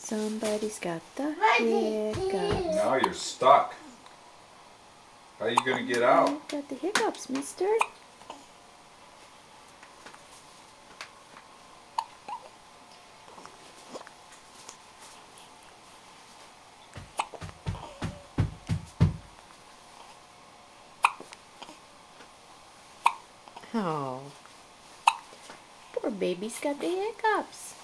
Somebody's got the hiccups. Now you're stuck. How are you going to get out? You've got the hiccups, mister. Oh, poor baby's got the hiccups.